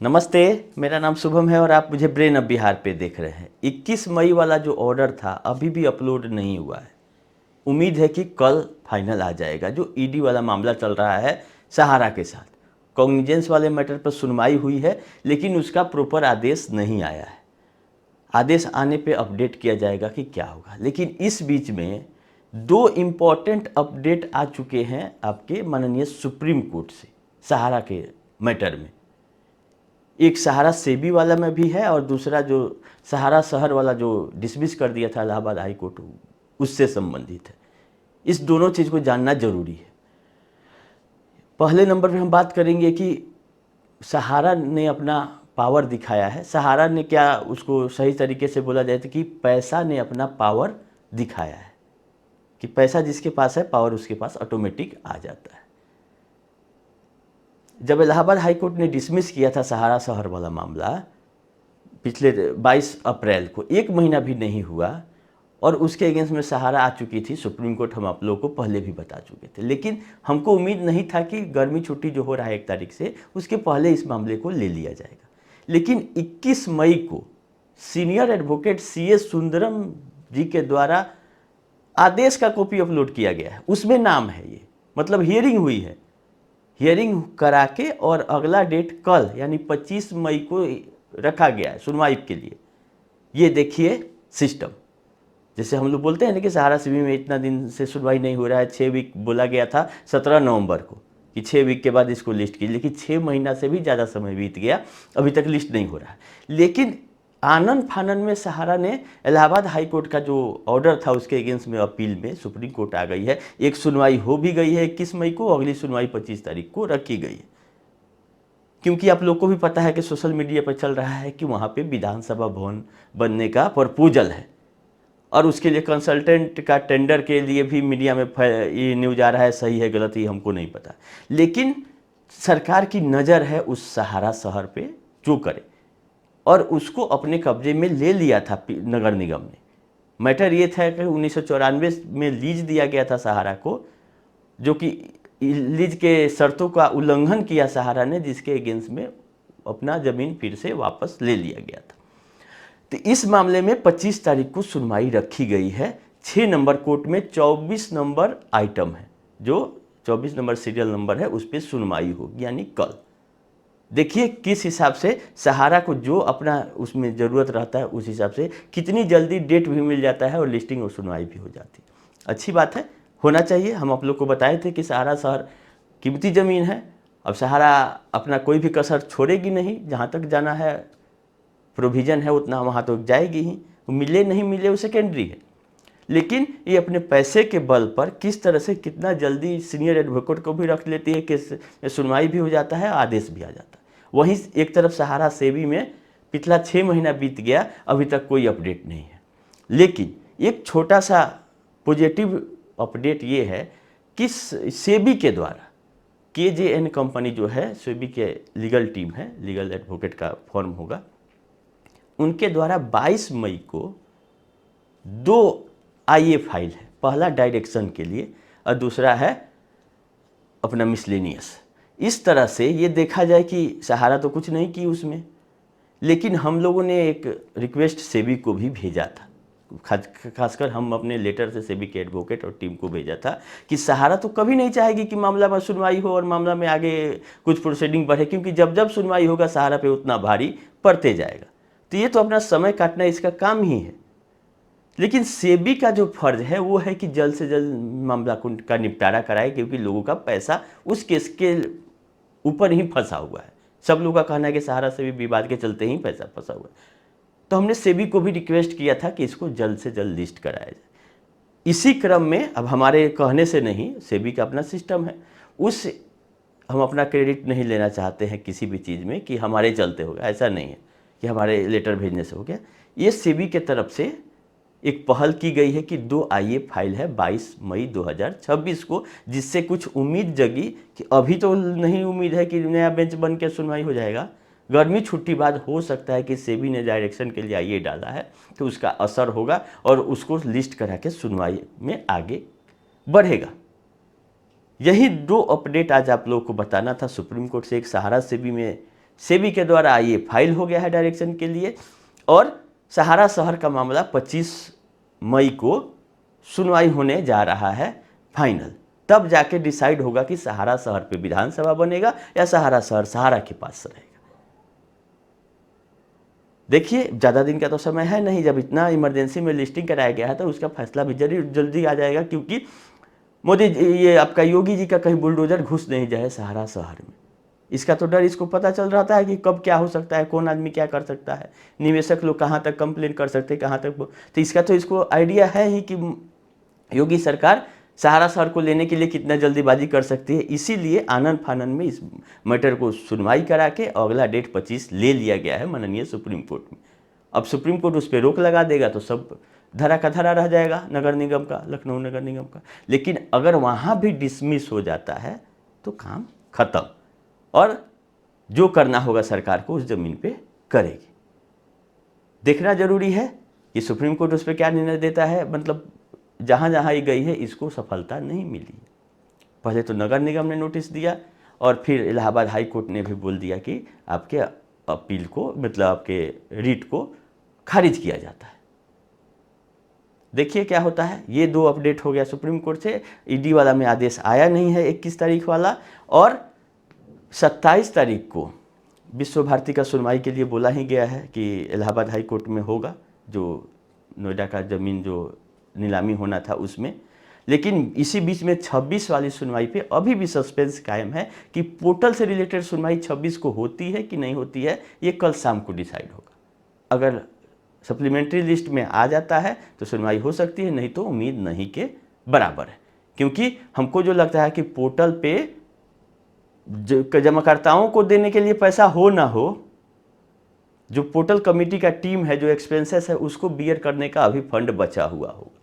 नमस्ते, मेरा नाम शुभम है और आप मुझे ब्रेन ऑफ बिहार पे देख रहे हैं। 21 मई वाला जो ऑर्डर था अभी भी अपलोड नहीं हुआ है। उम्मीद है कि कल फाइनल आ जाएगा। जो ईडी वाला मामला चल रहा है सहारा के साथ, कॉग्निजेंस वाले मैटर पर सुनवाई हुई है, लेकिन उसका प्रॉपर आदेश नहीं आया है। आदेश आने पे अपडेट किया जाएगा कि क्या होगा। लेकिन इस बीच में दो इम्पॉर्टेंट अपडेट आ चुके हैं आपके माननीय सुप्रीम कोर्ट से सहारा के मैटर में। एक सहारा सेबी वाला में भी है और दूसरा जो सहारा शहर वाला जो डिसमिस कर दिया था इलाहाबाद हाई कोर्ट, उससे संबंधित है। इस दोनों चीज़ को जानना जरूरी है। पहले नंबर पे हम बात करेंगे कि सहारा ने अपना पावर दिखाया है। सहारा ने क्या, उसको सही तरीके से बोला जाए तो कि पैसा ने अपना पावर दिखाया है कि पैसा जिसके पास है पावर उसके पास ऑटोमेटिक आ जाता है। जब इलाहाबाद हाई कोर्ट ने डिसमिस किया था सहारा शहर वाला मामला पिछले 22 अप्रैल को, एक महीना भी नहीं हुआ और उसके अगेंस्ट में सहारा आ चुकी थी सुप्रीम कोर्ट। हम आप लोगों को पहले भी बता चुके थे, लेकिन हमको उम्मीद नहीं था कि गर्मी छुट्टी जो हो रहा है 1 तारीख से, उसके पहले इस मामले को ले लिया जाएगा। लेकिन 21 मई को सीनियर एडवोकेट CS सुंदरम जी के द्वारा आदेश का कॉपी अपलोड किया गया है। उसमें नाम है, ये मतलब हियरिंग हुई है। हियरिंग करा के और अगला डेट कल यानी 25 मई को रखा गया है सुनवाई के लिए। ये देखिए सिस्टम, जैसे हम लोग बोलते हैं ना कि सहारा सेबी में इतना दिन से सुनवाई नहीं हो रहा है। 6 वीक बोला गया था 17 नवंबर को कि 6 वीक के बाद इसको लिस्ट की, लेकिन 6 महीना से भी ज़्यादा समय बीत गया, अभी तक लिस्ट नहीं हो रहा है। लेकिन आनन फानन में सहारा ने इलाहाबाद हाई कोर्ट का जो ऑर्डर था उसके अगेंस्ट में अपील में सुप्रीम कोर्ट आ गई है। एक सुनवाई हो भी गई है 21 मई को, अगली सुनवाई 25 तारीख को रखी गई है। क्योंकि आप लोग को भी पता है कि सोशल मीडिया पर चल रहा है कि वहाँ पे विधानसभा भवन बनने का प्रपोजल है और उसके लिए कंसल्टेंट का टेंडर के लिए भी मीडिया में ये न्यूज आ रहा है। सही है गलत ही हमको नहीं पता, लेकिन सरकार की नज़र है उस सहारा शहर पे जो करे, और उसको अपने कब्जे में ले लिया था नगर निगम ने। मैटर ये था कि 1994 में लीज दिया गया था सहारा को, जो कि लीज के शर्तों का उल्लंघन किया सहारा ने, जिसके अगेंस्ट में अपना ज़मीन फिर से वापस ले लिया गया था। तो इस मामले में 25 तारीख को सुनवाई रखी गई है। 6 नंबर कोर्ट में 24 नंबर आइटम है, जो 24 नंबर सीरियल नंबर है, उस पर सुनवाई होगी यानी कल। देखिए किस हिसाब से सहारा को जो अपना उसमें ज़रूरत रहता है उस हिसाब से कितनी जल्दी डेट भी मिल जाता है और लिस्टिंग और सुनवाई भी हो जाती है। अच्छी बात है, होना चाहिए। हम आप लोग को बताए थे कि सहारा शहर कीमती ज़मीन है। अब सहारा अपना कोई भी कसर छोड़ेगी नहीं, जहाँ तक जाना है प्रोविज़न है उतना वहाँ तो जाएगी ही। मिले नहीं मिले वो सेकेंडरी है, लेकिन ये अपने पैसे के बल पर किस तरह से कितना जल्दी सीनियर एडवोकेट को भी रख लेती है कि सुनवाई भी हो जाता है, आदेश भी आ जाता है। वहीं एक तरफ सहारा सेबी में पिछला 6 महीना बीत गया, अभी तक कोई अपडेट नहीं है। लेकिन एक छोटा सा पॉजिटिव अपडेट ये है कि सेबी के द्वारा KJN कंपनी जो है, सेबी के लीगल टीम है, लीगल एडवोकेट का फॉर्म होगा, उनके द्वारा 22 मई को 2 IA फाइल है। पहला डायरेक्शन के लिए और दूसरा है अपना मिसलेनियस। इस तरह से ये देखा जाए कि सहारा तो कुछ नहीं की उसमें, लेकिन हम लोगों ने एक रिक्वेस्ट सेबी को भी भेजा था। खासकर हम अपने लेटर से सेबी के एडवोकेट और टीम को भेजा था कि सहारा तो कभी नहीं चाहेगी कि मामला में सुनवाई हो और मामला में आगे कुछ प्रोसीडिंग बढ़े, क्योंकि जब जब सुनवाई होगा सहारा पे उतना भारी पड़ते जाएगा। तो ये तो अपना समय काटना इसका काम ही है। लेकिन सेबी का जो फर्ज है वो है कि जल्द से जल्द मामला का निपटारा कराए, क्योंकि लोगों का पैसा उस केस के ऊपर ही फंसा हुआ है। सब लोगों का कहना है कि सहारा सेबी विवाद के चलते ही पैसा फंसा हुआ है। तो हमने सेबी को भी रिक्वेस्ट किया था कि इसको जल्द से जल्द लिस्ट कराया जाए। इसी क्रम में अब हमारे कहने से नहीं, सेबी का अपना सिस्टम है, उस हम अपना क्रेडिट नहीं लेना चाहते हैं किसी भी चीज़ में कि हमारे चलते होगा, ऐसा नहीं है कि हमारे लेटर भेजने से हो गया। ये सेबी के तरफ से एक पहल की गई है कि 2 IA फाइल है 22 मई 2026 को, जिससे कुछ उम्मीद जगी कि अभी तो नहीं उम्मीद है कि नया बेंच बन के सुनवाई हो जाएगा। गर्मी छुट्टी बाद हो सकता है कि सेबी ने डायरेक्शन के लिए IA डाला है तो उसका असर होगा और उसको लिस्ट करा के सुनवाई में आगे बढ़ेगा। यही 2 अपडेट आज आप लोगों को बताना था सुप्रीम कोर्ट से। एक सहारा सेबी में सेबी के द्वारा ये फाइल हो गया है डायरेक्शन के लिए और सहारा शहर का मामला 25 मई को सुनवाई होने जा रहा है फाइनल। तब जाके डिसाइड होगा कि सहारा शहर पे विधानसभा बनेगा या सहारा शहर सहारा के पास रहेगा। देखिए, ज़्यादा दिन का तो समय है नहीं। जब इतना इमरजेंसी में लिस्टिंग कराया गया है तो उसका फैसला भी जल्दी आ जाएगा, क्योंकि मोदी जी, ये आपका योगी जी का कहीं बुलडोजर घुस नहीं जाए सहारा शहर में। इसका तो डर इसको पता चल रहा है कि कब क्या हो सकता है, कौन आदमी क्या कर सकता है, निवेशक लोग कहाँ तक कंप्लेन कर सकते हैं, कहाँ तक। तो इसका तो इसको आइडिया है ही कि योगी सरकार सहारा शहर को लेने के लिए कितना जल्दीबाजी कर सकती है। इसीलिए आनन फानन में इस मैटर को सुनवाई करा के अगला डेट 25 ले लिया गया है माननीय सुप्रीम कोर्ट में। अब सुप्रीम कोर्ट उस पर रोक लगा देगा तो सब धरा का धरा रह जाएगा नगर निगम का, लखनऊ नगर निगम का। लेकिन अगर वहाँ भी डिसमिस हो जाता है तो काम खत्म, और जो करना होगा सरकार को उस जमीन पे करेगी। देखना जरूरी है कि सुप्रीम कोर्ट उस पर क्या निर्णय देता है। मतलब जहाँ जहाँ ये गई है इसको सफलता नहीं मिली। पहले तो नगर निगम ने नोटिस दिया और फिर इलाहाबाद हाई कोर्ट ने भी बोल दिया कि आपके अपील को, मतलब आपके रीट को खारिज किया जाता है। देखिए क्या होता है। ये 2 अपडेट हो गया सुप्रीम कोर्ट से। ईडी वाला में आदेश आया नहीं है 21 तारीख वाला, और 27 तारीख को विश्व भारती का सुनवाई के लिए बोला ही गया है कि इलाहाबाद हाई कोर्ट में होगा, जो नोएडा का ज़मीन जो नीलामी होना था उसमें। लेकिन इसी बीच में 26 वाली सुनवाई पे अभी भी सस्पेंस कायम है कि पोर्टल से रिलेटेड सुनवाई 26 को होती है कि नहीं होती है, ये कल शाम को डिसाइड होगा। अगर सप्लीमेंट्री लिस्ट में आ जाता है तो सुनवाई हो सकती है, नहीं तो उम्मीद नहीं के बराबर है। क्योंकि हमको जो लगता है कि पोर्टल पे जमाकर्ताओं को देने के लिए पैसा हो ना हो, जो पोर्टल कमेटी का टीम है, जो एक्सपेंसेस है, उसको बियर करने का अभी फंड बचा हुआ होगा।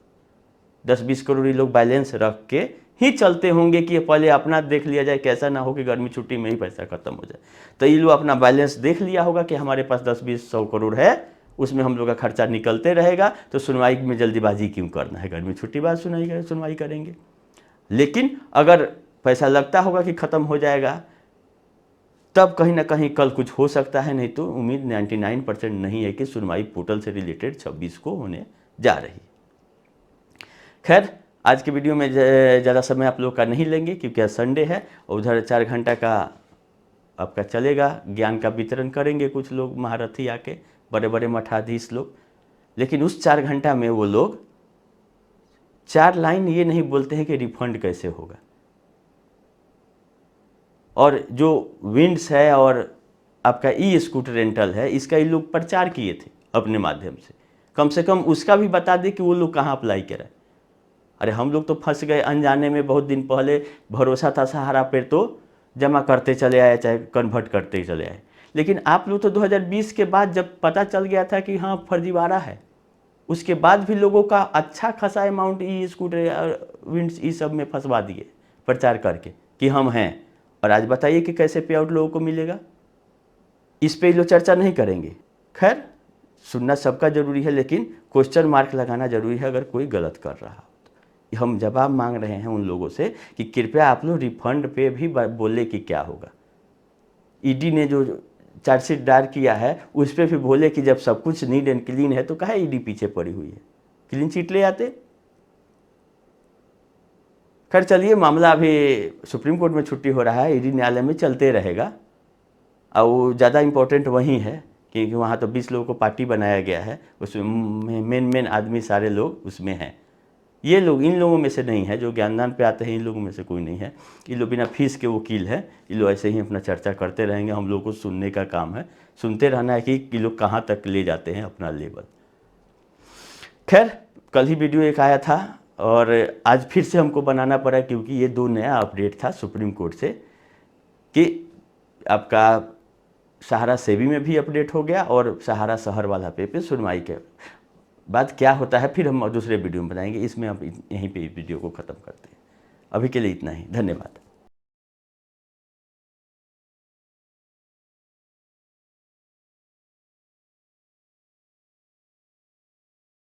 10-20 करोड़ लोग बैलेंस रख के ही चलते होंगे कि पहले अपना देख लिया जाए, कैसा ना हो कि गर्मी छुट्टी में ही पैसा खत्म हो जाए। तो ये लोग अपना बैलेंस देख लिया होगा कि हमारे पास 10-20-100 करोड़ है, उसमें हम लोग का खर्चा निकलते रहेगा, तो सुनवाई में जल्दीबाजी क्यों करना है, गर्मी छुट्टी बाद सुनवाई करेंगे। लेकिन अगर पैसा लगता होगा कि ख़त्म हो जाएगा, तब कहीं ना कहीं कल कुछ हो सकता है, नहीं तो उम्मीद 99% नहीं है कि सुनवाई पोर्टल से रिलेटेड 26 को होने जा रही। खैर, आज के वीडियो में ज़्यादा समय आप लोग का नहीं लेंगे क्योंकि आज संडे है, और उधर 4 घंटा का आपका चलेगा, ज्ञान का वितरण करेंगे कुछ लोग महारथी आके, बड़े बड़े मठाधीश लोग। लेकिन उस 4 घंटा में वो लोग 4 लाइन ये नहीं बोलते हैं कि रिफंड कैसे होगा, और जो विंड्स है और आपका ई स्कूटर रेंटल है, इसका ये लोग प्रचार किए थे अपने माध्यम से कम उसका भी बता दें कि वो लोग कहाँ अप्लाई करें। अरे हम लोग तो फंस गए अनजाने में। बहुत दिन पहले भरोसा था सहारा पर, तो जमा करते चले आए, चाहे कन्वर्ट करते चले आए। लेकिन आप लोग तो 2020 के बाद जब पता चल गया था कि हाँ फर्जीवाड़ा है, उसके बाद भी लोगों का अच्छा खासा अमाउंट ई स्कूटर विंड्स ई सब में फंसवा दिए प्रचार करके कि हम हैं। और आज बताइए कि कैसे पे आउट लोगों को मिलेगा। इस पे लोग चर्चा नहीं करेंगे। खैर, सुनना सबका जरूरी है, लेकिन क्वेश्चन मार्क लगाना जरूरी है अगर कोई गलत कर रहा हो। तो हम जवाब मांग रहे हैं उन लोगों से कि कृपया आप लोग रिफंड पे भी बोले कि क्या होगा। ईडी ने जो चार्जशीट दायर किया है उस पर भी बोले कि जब सब कुछ नीट एंड क्लीन है तो काहे ईडी पीछे पड़ी हुई है, क्लीन चिट ले आते। खैर चलिए, मामला अभी सुप्रीम कोर्ट में छुट्टी हो रहा है, ईडी न्यायालय में चलते रहेगा। और ज़्यादा इम्पोर्टेंट वही है क्योंकि वहाँ तो 20 लोगों को पार्टी बनाया गया है, उसमें मेन आदमी सारे लोग उसमें हैं। ये लोग इन लोगों में से नहीं है जो ज्ञानदान पे आते हैं, इन लोगों में से कोई नहीं है। ये लोग बिना फीस के वकील हैं। ये लोग ऐसे ही अपना चर्चा करते रहेंगे, हम लोग को सुनने का काम है, सुनते रहना है कि ये लोग कहाँ तक ले जाते हैं अपना लेवल। खैर, कल ही वीडियो एक आया था और आज फिर से हमको बनाना पड़ा क्योंकि ये 2 नया अपडेट था सुप्रीम कोर्ट से कि आपका सहारा सेबी में भी अपडेट हो गया और सहारा शहर वाला पे सुनवाई के बाद क्या होता है फिर हम दूसरे वीडियो में बताएंगे। इसमें आप यहीं पे वीडियो को ख़त्म करते हैं। अभी के लिए इतना ही, धन्यवाद।